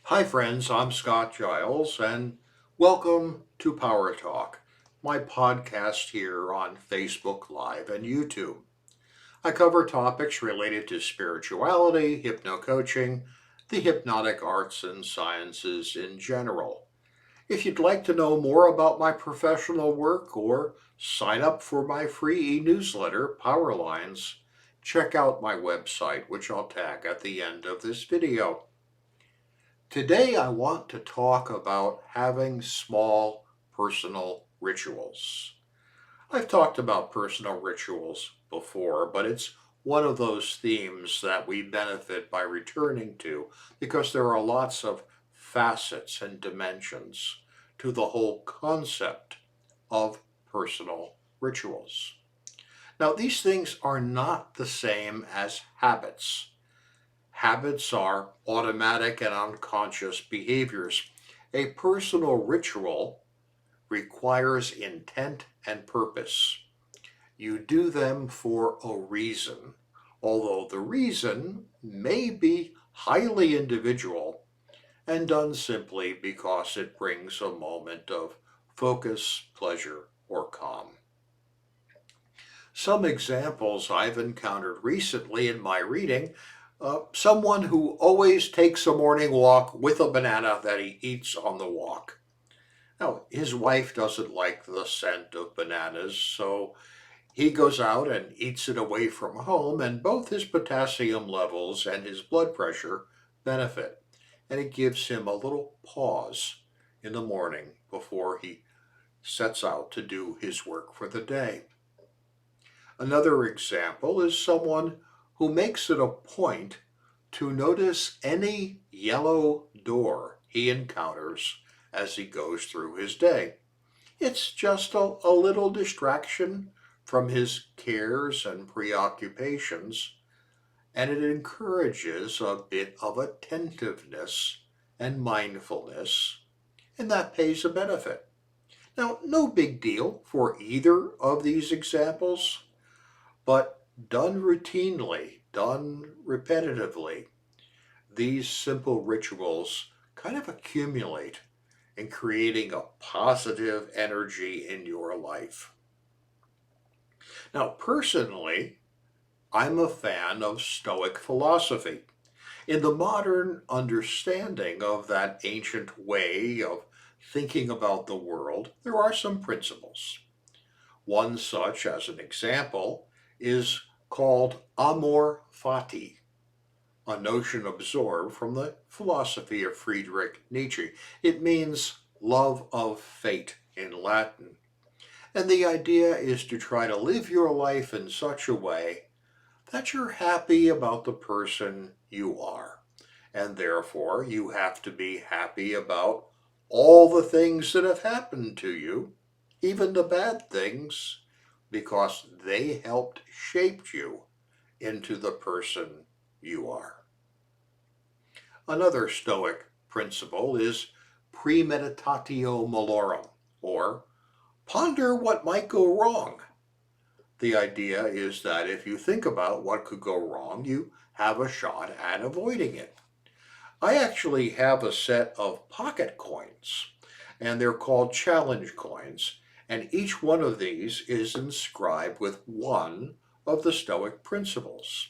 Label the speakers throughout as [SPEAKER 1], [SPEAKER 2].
[SPEAKER 1] Hi, friends. I'm Scott Giles, and welcome to Power Talk, my podcast here on Facebook Live and YouTube. I cover topics related to spirituality, hypno-coaching, the hypnotic arts and sciences in general. If you'd like to know more about my professional work or sign up for my free e-newsletter, Power Lines, check out my website, which I'll tag at the end of this video. Today, I want to talk about having small personal rituals. I've talked about personal rituals before, but it's one of those themes that we benefit by returning to because there are lots of facets and dimensions to the whole concept of personal rituals. Now, these things are not the same as habits. Habits are automatic and unconscious behaviors. A personal ritual requires intent and purpose. You do them for a reason, although the reason may be highly individual and done simply because it brings a moment of focus, pleasure, or calm. Some examples I've encountered recently in my reading, someone who always takes a morning walk with a banana that he eats on the walk. Now, his wife doesn't like the scent of bananas, so he goes out and eats it away from home, and both his potassium levels and his blood pressure benefit. And it gives him a little pause in the morning before he sets out to do his work for the day. Another example is someone who makes it a point to notice any yellow door he encounters as he goes through his day. It's just a little distraction from his cares and preoccupations, and it encourages a bit of attentiveness and mindfulness, and that pays a benefit. Now, no big deal for either of these examples, but done routinely, done repetitively, these simple rituals kind of accumulate in creating a positive energy in your life. Now, personally, I'm a fan of Stoic philosophy. In the modern understanding of that ancient way of thinking about the world, there are some principles. One such, as an example, is called Amor Fati, a notion absorbed from the philosophy of Friedrich Nietzsche. It means love of fate in Latin. And the idea is to try to live your life in such a way that you're happy about the person you are. And therefore, you have to be happy about all the things that have happened to you, even the bad things, because they helped shape you into the person you are. Another Stoic principle is PreMeditatio malorum, or ponder what might go wrong. The idea is that if you think about what could go wrong, you have a shot at avoiding it. I actually have a set of pocket coins, and they're called challenge coins, and each one of these is inscribed with one of the Stoic principles.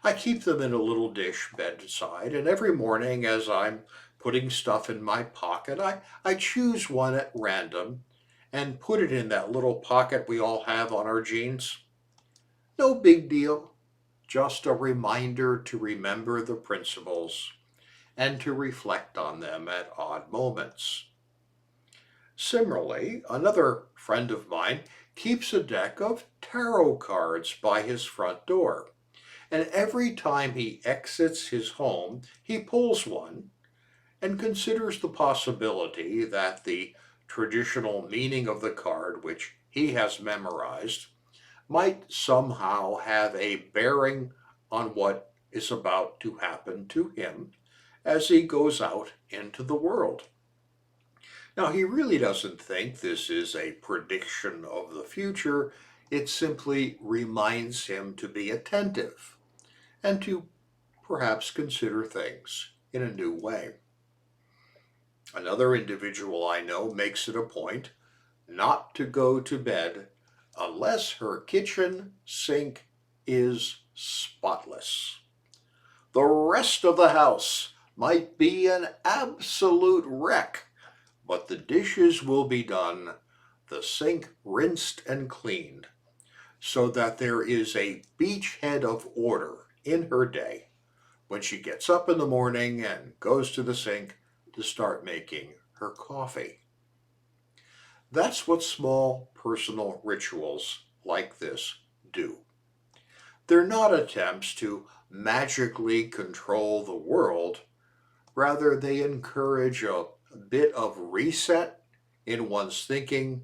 [SPEAKER 1] I keep them in a little dish bedside, and every morning as I'm putting stuff in my pocket, I choose one at random and put it in that little pocket we all have on our jeans. No big deal, just a reminder to remember the principles and to reflect on them at odd moments. Similarly, another friend of mine keeps a deck of tarot cards by his front door. And every time he exits his home, he pulls one and considers the possibility that the traditional meaning of the card, which he has memorized, might somehow have a bearing on what is about to happen to him as he goes out into the world. Now, he really doesn't think this is a prediction of the future. It simply reminds him to be attentive and to perhaps consider things in a new way. Another individual I know makes it a point not to go to bed unless her kitchen sink is spotless. The rest of the house might be an absolute wreck, but the dishes will be done, the sink rinsed and cleaned, so that there is a beachhead of order in her day when she gets up in the morning and goes to the sink to start making her coffee. That's what small personal rituals like this do. They're not attempts to magically control the world. Rather, they encourage a bit of reset in one's thinking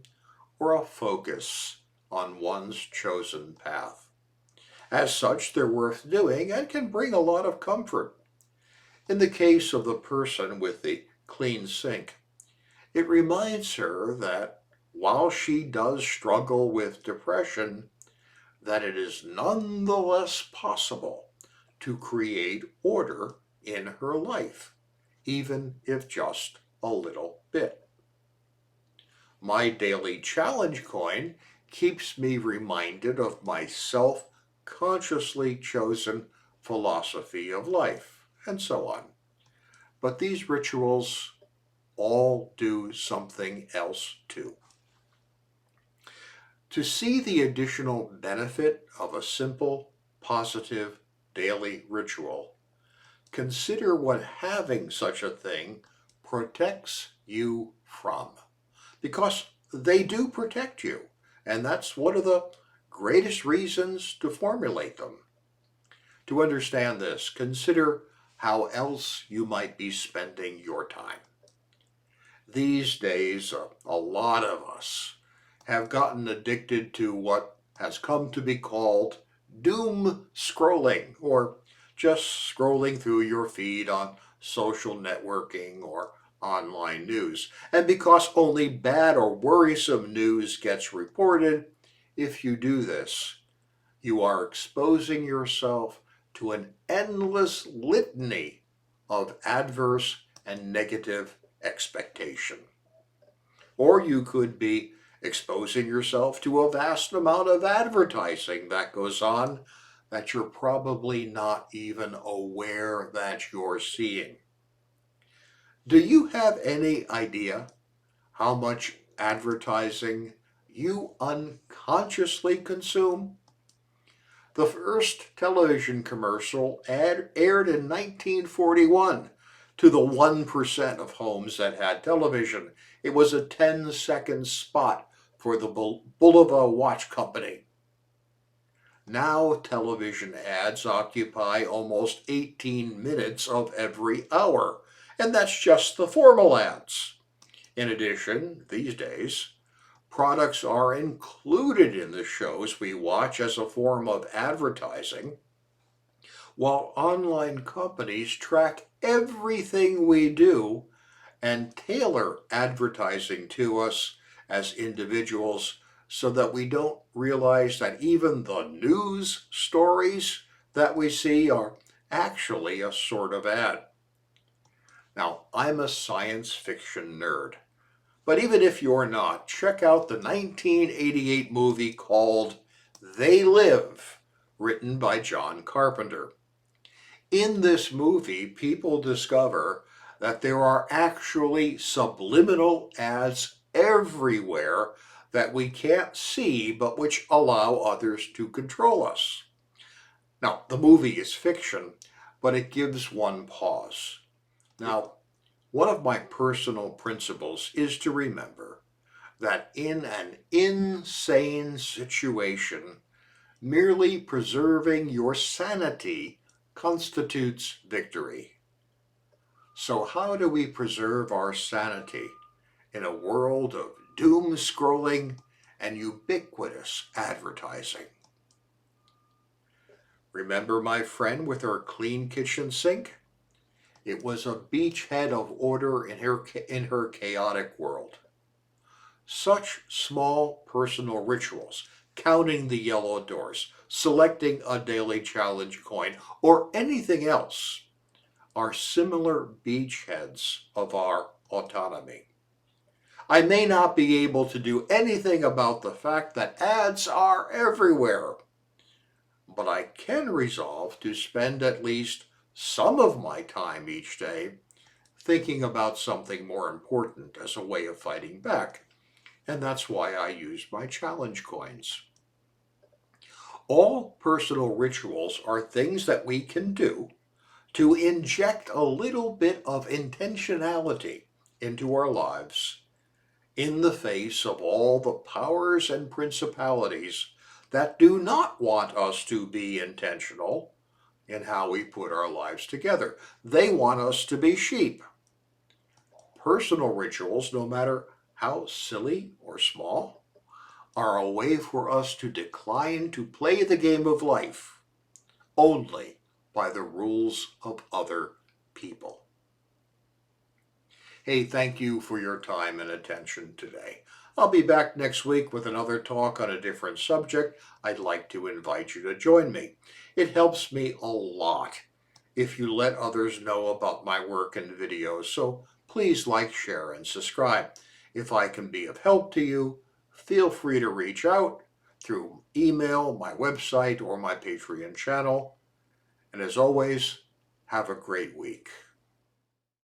[SPEAKER 1] or a focus on one's chosen path. As such, they're worth doing and can bring a lot of comfort. In the case of the person with the clean sink, it reminds her that while she does struggle with depression, that it is nonetheless possible to create order in her life, even if just a little bit. My daily challenge coin keeps me reminded of my self consciously chosen philosophy of life, and so on. But these rituals all do something else too. To see the additional benefit of a simple, positive daily ritual, consider what having such a thing protects you from. Because they do protect you, and that's one of the greatest reasons to formulate them. To understand this, consider how else you might be spending your time. These days, a lot of us have gotten addicted to what has come to be called doom scrolling, or just scrolling through your feed on social networking or online news. And because only bad or worrisome news gets reported, if you do this, you are exposing yourself to an endless litany of adverse and negative expectation. Or you could be exposing yourself to a vast amount of advertising that goes on that you're probably not even aware that you're seeing. Do you have any idea how much advertising you unconsciously consume? The first television commercial aired in 1941 to the 1% of homes that had television. It was a 10-second spot for the Bulova Watch Company. Now television ads occupy almost 18 minutes of every hour, and that's just the formal ads. In addition, these days, products are included in the shows we watch as a form of advertising, while online companies track everything we do and tailor advertising to us as individuals so that we don't realize that even the news stories that we see are actually a sort of ad. Now, I'm a science fiction nerd. But even if you're not, check out the 1988 movie called They Live, written by John Carpenter. In this movie, people discover that there are actually subliminal ads everywhere that we can't see but which allow others to control us. Now, the movie is fiction, but it gives one pause. Now, one of my personal principles is to remember that in an insane situation, merely preserving your sanity constitutes victory. So, how do we preserve our sanity in a world of doom scrolling and ubiquitous advertising? Remember my friend with her clean kitchen sink? It was a beachhead of order in her chaotic world. Such small personal rituals, counting the yellow doors, selecting a daily challenge coin, or anything else, are similar beachheads of our autonomy. I may not be able to do anything about the fact that ads are everywhere, but I can resolve to spend at least some of my time each day thinking about something more important as a way of fighting back. And that's why I use my challenge coins. All personal rituals are things that we can do to inject a little bit of intentionality into our lives in the face of all the powers and principalities that do not want us to be intentional in how we put our lives together. They want us to be sheep. Personal rituals, no matter how silly or small, are a way for us to decline to play the game of life only by the rules of other people. Hey, thank you for your time and attention today. I'll be back next week with another talk on a different subject. I'd like to invite you to join me. It helps me a lot if you let others know about my work and videos, so please like, share, and subscribe. If I can be of help to you, feel free to reach out through email, my website, or my Patreon channel. And as always, have a great week.